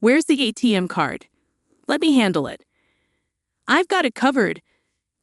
Where's the ATM card? Let me handle it. I've got it covered,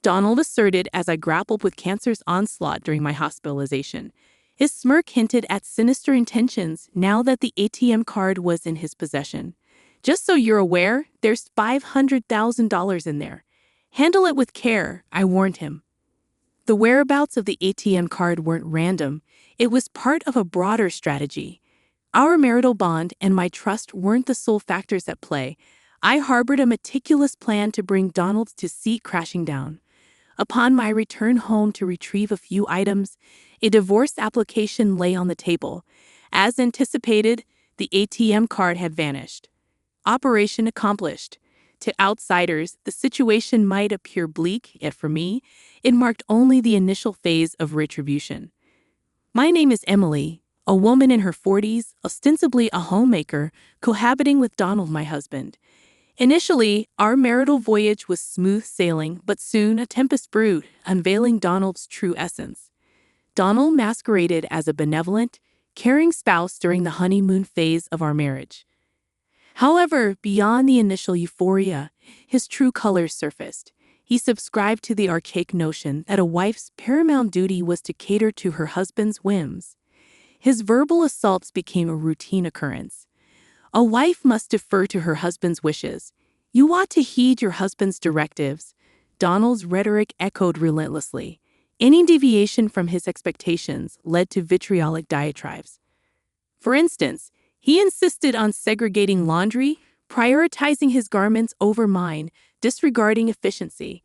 Donald asserted as I grappled with cancer's onslaught during my hospitalization. His smirk hinted at sinister intentions now that the ATM card was in his possession. Just so you're aware, there's $500,000 in there. Handle it with care, I warned him. The whereabouts of the ATM card weren't random. It was part of a broader strategy. Our marital bond and my trust weren't the sole factors at play. I harbored a meticulous plan to bring Donald to seat crashing down. Upon my return home to retrieve a few items, a divorce application lay on the table. As anticipated, the ATM card had vanished. Operation accomplished. To outsiders, the situation might appear bleak, yet for me, it marked only the initial phase of retribution. My name is Emily, a woman in her 40s, ostensibly a homemaker, cohabiting with Donald, my husband. Initially, our marital voyage was smooth sailing, but soon a tempest brewed, unveiling Donald's true essence. Donald masqueraded as a benevolent, caring spouse during the honeymoon phase of our marriage. However, beyond the initial euphoria, his true colors surfaced. He subscribed to the archaic notion that a wife's paramount duty was to cater to her husband's whims. His verbal assaults became a routine occurrence. A wife must defer to her husband's wishes. You ought to heed your husband's directives. Donald's rhetoric echoed relentlessly. Any deviation from his expectations led to vitriolic diatribes. For instance, he insisted on segregating laundry, prioritizing his garments over mine, disregarding efficiency.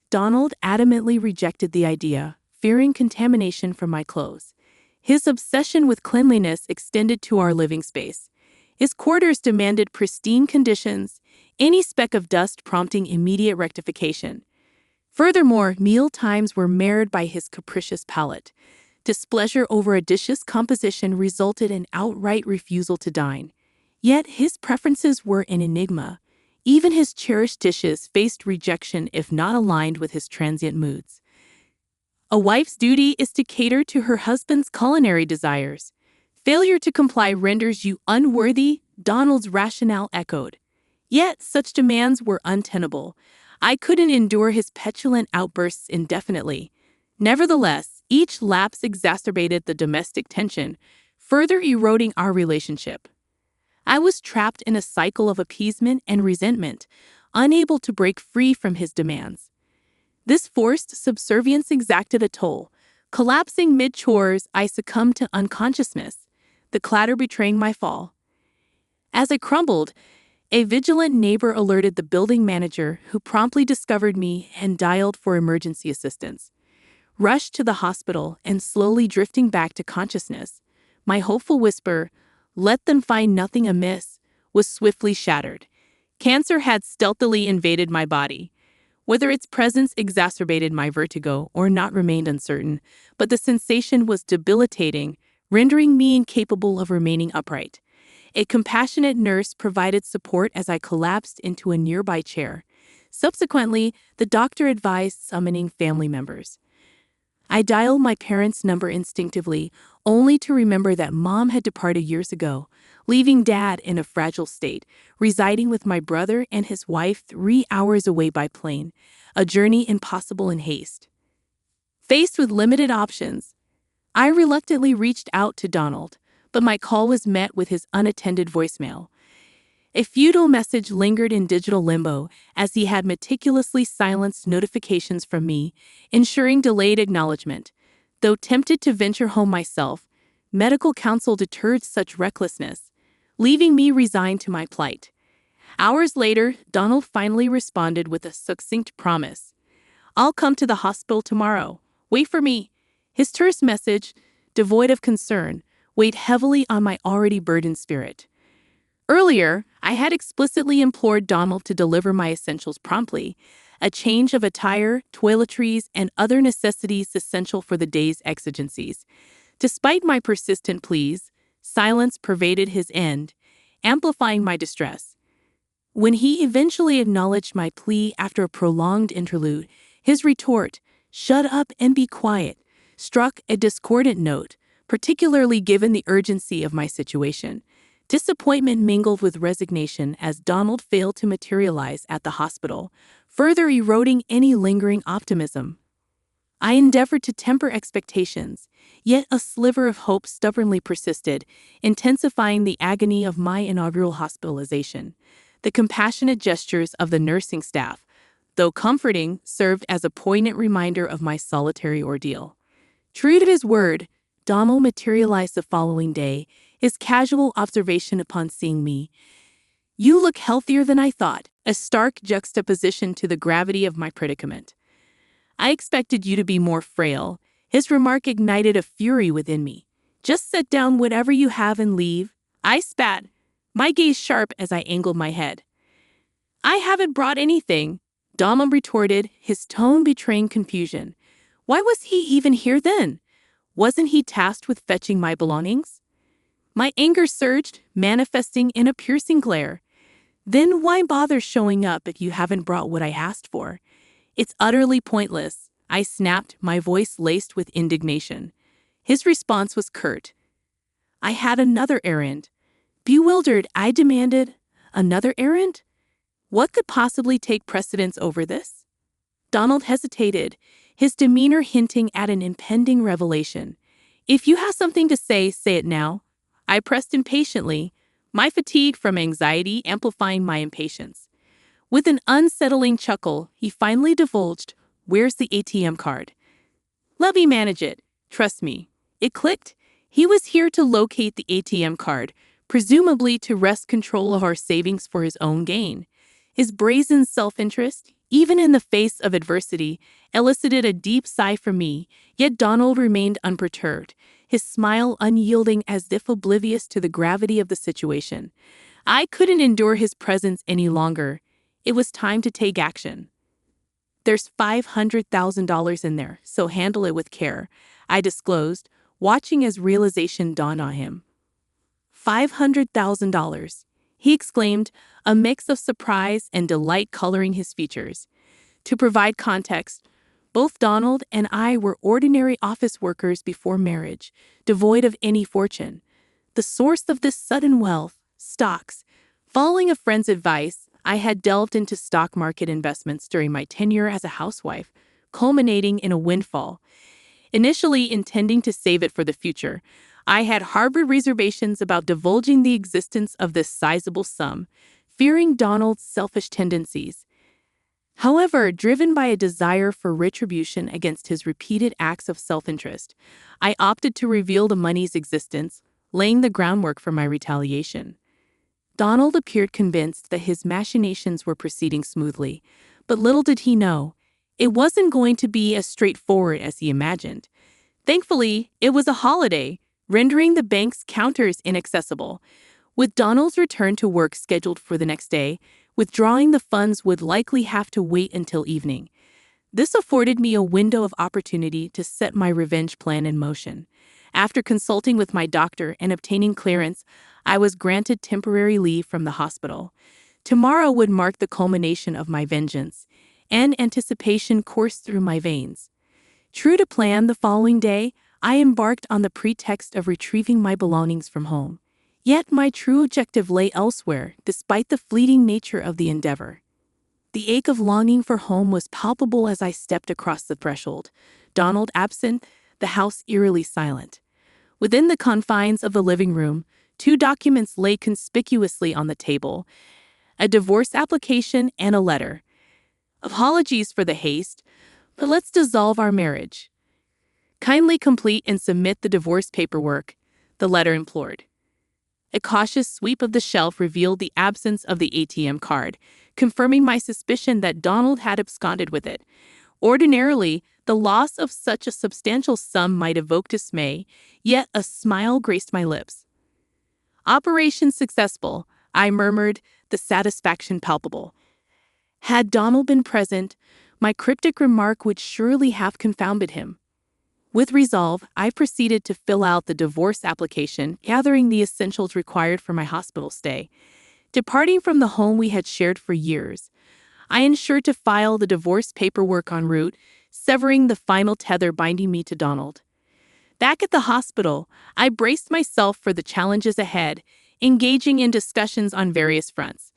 Donald adamantly rejected the idea, fearing contamination from my clothes. His obsession with cleanliness extended to our living space. His quarters demanded pristine conditions, any speck of dust prompting immediate rectification. Furthermore, meal times were marred by his capricious palate. Displeasure over a dish's composition resulted in outright refusal to dine. Yet his preferences were an enigma. Even his cherished dishes faced rejection if not aligned with his transient moods. A wife's duty is to cater to her husband's culinary desires. Failure to comply renders you unworthy, Donald's rationale echoed. Yet such demands were untenable. I couldn't endure his petulant outbursts indefinitely. Nevertheless, each lapse exacerbated the domestic tension, further eroding our relationship. I was trapped in a cycle of appeasement and resentment, unable to break free from his demands. This forced subservience exacted a toll. Collapsing mid-chores, I succumbed to unconsciousness, the clatter betraying my fall. As I crumbled, a vigilant neighbor alerted the building manager, who promptly discovered me and dialed for emergency assistance. Rushed to the hospital and slowly drifting back to consciousness, my hopeful whisper, "Let them find nothing amiss," was swiftly shattered. Cancer had stealthily invaded my body. Whether its presence exacerbated my vertigo or not remained uncertain, but the sensation was debilitating, rendering me incapable of remaining upright. A compassionate nurse provided support as I collapsed into a nearby chair. Subsequently, the doctor advised summoning family members. I dialed my parents' number instinctively, only to remember that Mom had departed years ago, leaving Dad in a fragile state, residing with my brother and his wife 3 hours away by plane, a journey impossible in haste. Faced with limited options, I reluctantly reached out to Donald, but my call was met with his unattended voicemail. A futile message lingered in digital limbo as he had meticulously silenced notifications from me, ensuring delayed acknowledgement. Though tempted to venture home myself, medical counsel deterred such recklessness, leaving me resigned to my plight. Hours later, Donald finally responded with a succinct promise. "I'll come to the hospital tomorrow. Wait for me." His terse message, devoid of concern, weighed heavily on my already burdened spirit. Earlier, I had explicitly implored Donald to deliver my essentials promptly, a change of attire, toiletries, and other necessities essential for the day's exigencies. Despite my persistent pleas, silence pervaded his end, amplifying my distress. When he eventually acknowledged my plea after a prolonged interlude, his retort, "Shut up and be quiet," struck a discordant note, particularly given the urgency of my situation. Disappointment mingled with resignation as Donald failed to materialize at the hospital, further eroding any lingering optimism. I endeavored to temper expectations, yet a sliver of hope stubbornly persisted, intensifying the agony of my inaugural hospitalization. The compassionate gestures of the nursing staff, though comforting, served as a poignant reminder of my solitary ordeal. True to his word, Donald materialized the following day, his casual observation upon seeing me. "You look healthier than I thought," a stark juxtaposition to the gravity of my predicament. "I expected you to be more frail." His remark ignited a fury within me. "Just set down whatever you have and leave," I spat, my gaze sharp as I angled my head. "I haven't brought anything," Donald retorted, his tone betraying confusion. Why was he even here then? Wasn't he tasked with fetching my belongings? My anger surged, manifesting in a piercing glare. "Then why bother showing up if you haven't brought what I asked for? It's utterly pointless," I snapped, my voice laced with indignation. His response was curt. "I had another errand." Bewildered, I demanded, "Another errand? What could possibly take precedence over this?" Donald hesitated, his demeanor hinting at an impending revelation. "If you have something to say it now," I pressed impatiently, my fatigue from anxiety amplifying my impatience. With an unsettling chuckle, he finally divulged, "Where's the ATM card?" "Let me manage it. Trust me." It clicked. He was here to locate the ATM card, presumably to wrest control of our savings for his own gain. His brazen self-interest, even in the face of adversity, elicited a deep sigh from me, yet Donald remained unperturbed, his smile unyielding as if oblivious to the gravity of the situation. I couldn't endure his presence any longer. It was time to take action. "There's $500,000 in there, so handle it with care," I disclosed, watching as realization dawned on him. $500,000, he exclaimed, a mix of surprise and delight coloring his features. To provide context, both Donald and I were ordinary office workers before marriage, devoid of any fortune. The source of this sudden wealth, stocks. Following a friend's advice, I had delved into stock market investments during my tenure as a housewife, culminating in a windfall. Initially intending to save it for the future, I had harbored reservations about divulging the existence of this sizable sum, fearing Donald's selfish tendencies. However, driven by a desire for retribution against his repeated acts of self-interest, I opted to reveal the money's existence, laying the groundwork for my retaliation. Donald appeared convinced that his machinations were proceeding smoothly, but little did he know, it wasn't going to be as straightforward as he imagined. Thankfully, it was a holiday, rendering the bank's counters inaccessible. With Donald's return to work scheduled for the next day, withdrawing the funds would likely have to wait until evening. This afforded me a window of opportunity to set my revenge plan in motion. After consulting with my doctor and obtaining clearance, I was granted temporary leave from the hospital. Tomorrow would mark the culmination of my vengeance, and anticipation coursed through my veins. True to plan, the following day, I embarked on the pretext of retrieving my belongings from home. Yet my true objective lay elsewhere, despite the fleeting nature of the endeavor. The ache of longing for home was palpable as I stepped across the threshold. Donald absent, the house eerily silent. Within the confines of the living room, 2 documents lay conspicuously on the table: a divorce application and a letter. "Apologies for the haste, but let's dissolve our marriage. Kindly complete and submit the divorce paperwork," the letter implored. A cautious sweep of the shelf revealed the absence of the ATM card, confirming my suspicion that Donald had absconded with it. Ordinarily, the loss of such a substantial sum might evoke dismay, yet a smile graced my lips. "Operation successful," I murmured, the satisfaction palpable. Had Donald been present, my cryptic remark would surely have confounded him. With resolve, I proceeded to fill out the divorce application, gathering the essentials required for my hospital stay. Departing from the home we had shared for years, I ensured to file the divorce paperwork en route, severing the final tether binding me to Donald. Back at the hospital, I braced myself for the challenges ahead, engaging in discussions on various fronts.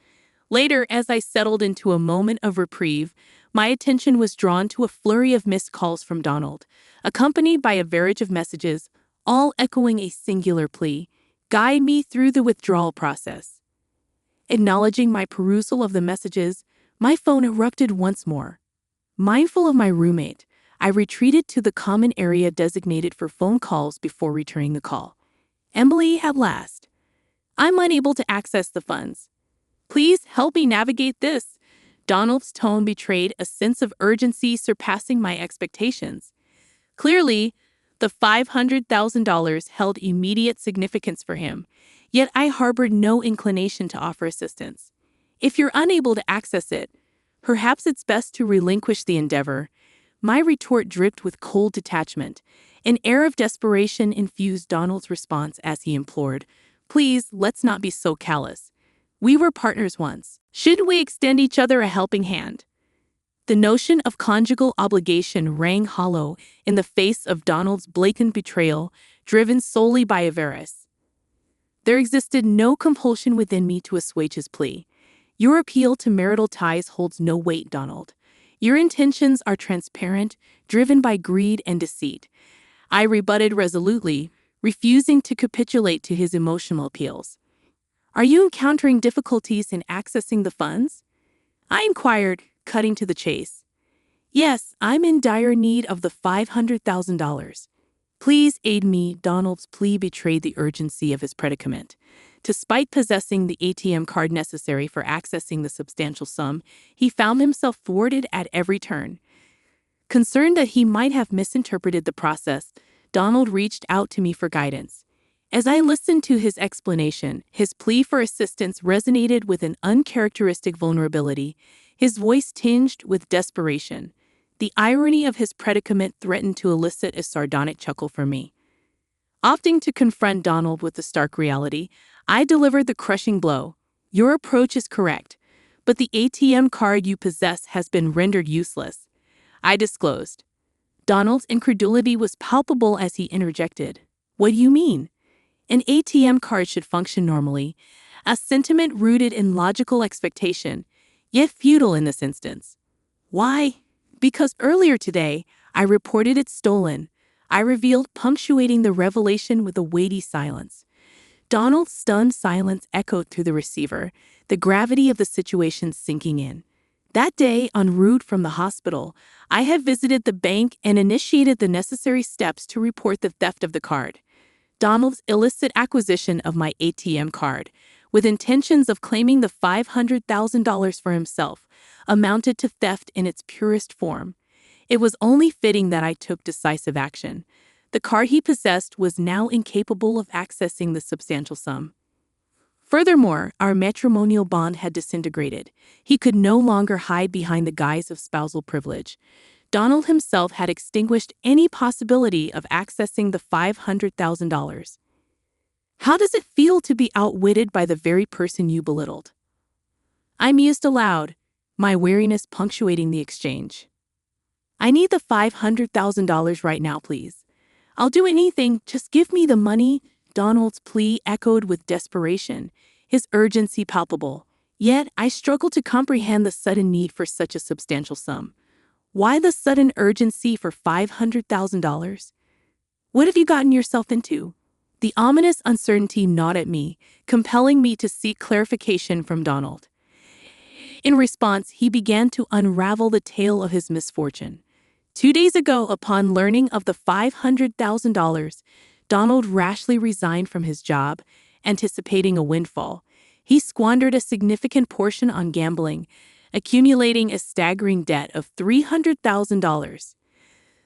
Later, as I settled into a moment of reprieve, my attention was drawn to a flurry of missed calls from Donald, accompanied by a barrage of messages, all echoing a singular plea: guide me through the withdrawal process. Acknowledging my perusal of the messages, my phone erupted once more. Mindful of my roommate, I retreated to the common area designated for phone calls before returning the call. Emily, at last. I'm unable to access the funds. Please help me navigate this. Donald's tone betrayed a sense of urgency surpassing my expectations. Clearly, the $500,000 held immediate significance for him, yet I harbored no inclination to offer assistance. If you're unable to access it, perhaps it's best to relinquish the endeavor. My retort dripped with cold detachment. An air of desperation infused Donald's response as he implored, "Please, let's not be so callous. We were partners once. Shouldn't we extend each other a helping hand?" The notion of conjugal obligation rang hollow in the face of Donald's blatant betrayal, driven solely by avarice. There existed no compulsion within me to assuage his plea. Your appeal to marital ties holds no weight, Donald. Your intentions are transparent, driven by greed and deceit. I rebutted resolutely, refusing to capitulate to his emotional appeals. Are you encountering difficulties in accessing the funds? I inquired, cutting to the chase. Yes, I'm in dire need of the $500,000. Please aid me. Donald's plea betrayed the urgency of his predicament. Despite possessing the ATM card necessary for accessing the substantial sum, he found himself thwarted at every turn. Concerned that he might have misinterpreted the process, Donald reached out to me for guidance. As I listened to his explanation, his plea for assistance resonated with an uncharacteristic vulnerability, his voice tinged with desperation. The irony of his predicament threatened to elicit a sardonic chuckle from me. Opting to confront Donald with the stark reality, I delivered the crushing blow. Your approach is correct, but the ATM card you possess has been rendered useless. I disclosed. Donald's incredulity was palpable as he interjected. What do you mean? An ATM card should function normally, a sentiment rooted in logical expectation, yet futile in this instance. Why? Because earlier today, I reported it stolen. I revealed, punctuating the revelation with a weighty silence. Donald's stunned silence echoed through the receiver, the gravity of the situation sinking in. That day, en route from the hospital, I had visited the bank and initiated the necessary steps to report the theft of the card. Donald's illicit acquisition of my ATM card, with intentions of claiming the $500,000 for himself, amounted to theft in its purest form. It was only fitting that I took decisive action. The card he possessed was now incapable of accessing the substantial sum. Furthermore, our matrimonial bond had disintegrated. He could no longer hide behind the guise of spousal privilege. Donald himself had extinguished any possibility of accessing the $500,000. How does it feel to be outwitted by the very person you belittled? I mused aloud, my weariness punctuating the exchange. I need the $500,000 right now, please. I'll do anything, just give me the money. Donald's plea echoed with desperation, his urgency palpable. Yet I struggled to comprehend the sudden need for such a substantial sum. Why the sudden urgency for $500,000? What have you gotten yourself into? The ominous uncertainty gnawed at me, compelling me to seek clarification from Donald. In response, he began to unravel the tale of his misfortune. 2 days ago, upon learning of the $500,000, Donald rashly resigned from his job, anticipating a windfall. He squandered a significant portion on gambling, accumulating a staggering debt of $300,000.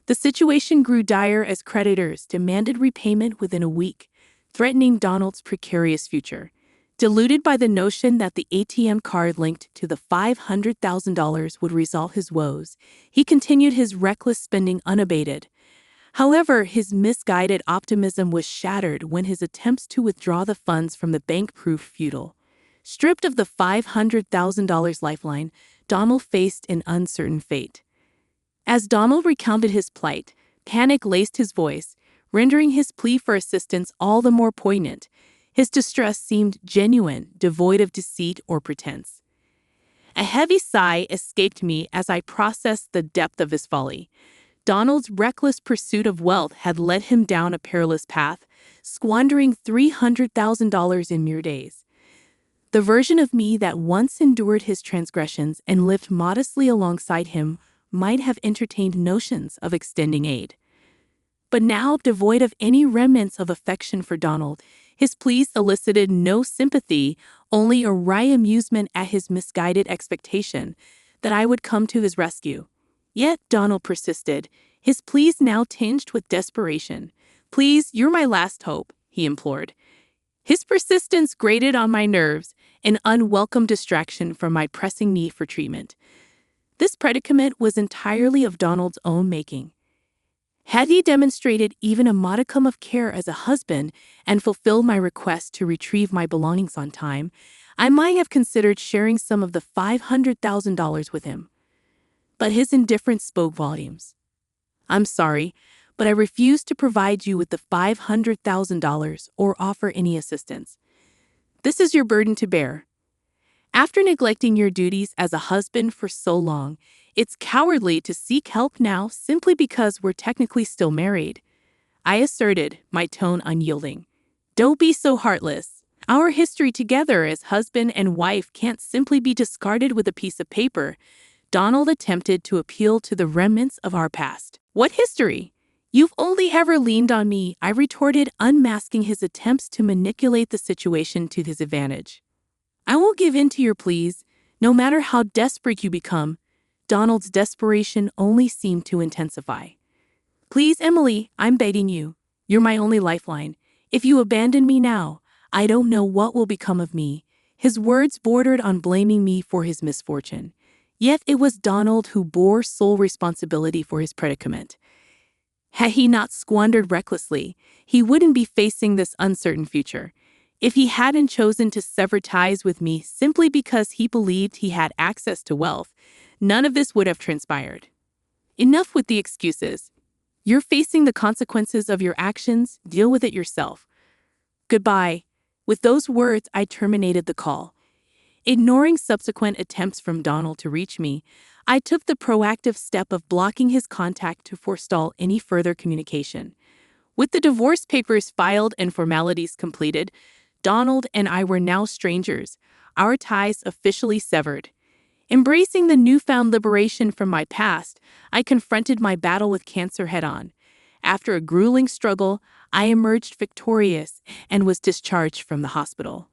The situation grew dire as creditors demanded repayment within a week, threatening Donald's precarious future. Deluded by the notion that the ATM card linked to the $500,000 would resolve his woes, he continued his reckless spending unabated. However, his misguided optimism was shattered when his attempts to withdraw the funds from the bank proved futile. Stripped of the $500,000 lifeline, Donald faced an uncertain fate. As Donald recounted his plight, panic laced his voice, rendering his plea for assistance all the more poignant. His distress seemed genuine, devoid of deceit or pretense. A heavy sigh escaped me as I processed the depth of his folly. Donald's reckless pursuit of wealth had led him down a perilous path, squandering $300,000 in mere days. The version of me that once endured his transgressions and lived modestly alongside him might have entertained notions of extending aid. But now, devoid of any remnants of affection for Donald, his pleas elicited no sympathy, only a wry amusement at his misguided expectation that I would come to his rescue. Yet Donald persisted, his pleas now tinged with desperation. "Please, you're my last hope," he implored. His persistence grated on my nerves, an unwelcome distraction from my pressing need for treatment. This predicament was entirely of Donald's own making. Had he demonstrated even a modicum of care as a husband and fulfilled my request to retrieve my belongings on time, I might have considered sharing some of the $500,000 with him. But his indifference spoke volumes. "I'm sorry, but I refuse to provide you with the $500,000 or offer any assistance. This is your burden to bear. After neglecting your duties as a husband for so long, it's cowardly to seek help now simply because we're technically still married," I asserted, my tone unyielding. "Don't be so heartless. Our history together as husband and wife can't simply be discarded with a piece of paper." Donald attempted to appeal to the remnants of our past. "What history? You've only ever leaned on me," I retorted, unmasking his attempts to manipulate the situation to his advantage. "I won't give in to your pleas, no matter how desperate you become." Donald's desperation only seemed to intensify. "Please, Emily, I'm begging you. You're my only lifeline. If you abandon me now, I don't know what will become of me." His words bordered on blaming me for his misfortune. Yet it was Donald who bore sole responsibility for his predicament. Had he not squandered recklessly, he wouldn't be facing this uncertain future. If he hadn't chosen to sever ties with me simply because he believed he had access to wealth, none of this would have transpired. Enough with the excuses. You're facing the consequences of your actions. Deal with it yourself. Goodbye. With those words, I terminated the call. Ignoring subsequent attempts from Donald to reach me, I took the proactive step of blocking his contact to forestall any further communication. With the divorce papers filed and formalities completed, Donald and I were now strangers, our ties officially severed. Embracing the newfound liberation from my past, I confronted my battle with cancer head-on. After a grueling struggle, I emerged victorious and was discharged from the hospital.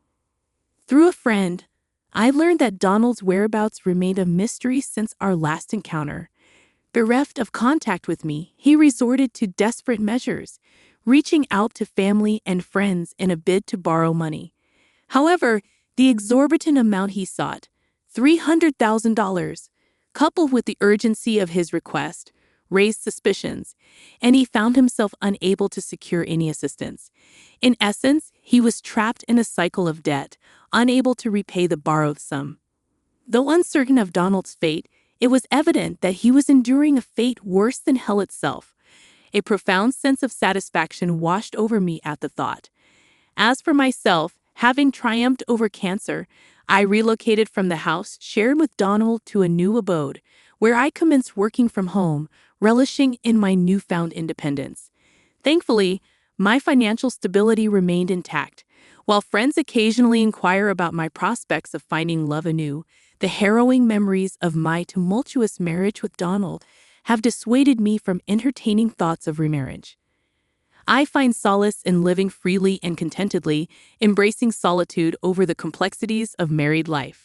Through a friend, I learned that Donald's whereabouts remained a mystery since our last encounter. Bereft of contact with me, he resorted to desperate measures, reaching out to family and friends in a bid to borrow money. However, the exorbitant amount he sought, $300,000, coupled with the urgency of his request, raised suspicions, and he found himself unable to secure any assistance. In essence, he was trapped in a cycle of debt, unable to repay the borrowed sum. Though uncertain of Donald's fate, it was evident that he was enduring a fate worse than hell itself. A profound sense of satisfaction washed over me at the thought. As for myself, having triumphed over cancer, I relocated from the house shared with Donald to a new abode, where I commenced working from home, relishing in my newfound independence. Thankfully, my financial stability remained intact. While friends occasionally inquire about my prospects of finding love anew, the harrowing memories of my tumultuous marriage with Donald have dissuaded me from entertaining thoughts of remarriage. I find solace in living freely and contentedly, embracing solitude over the complexities of married life.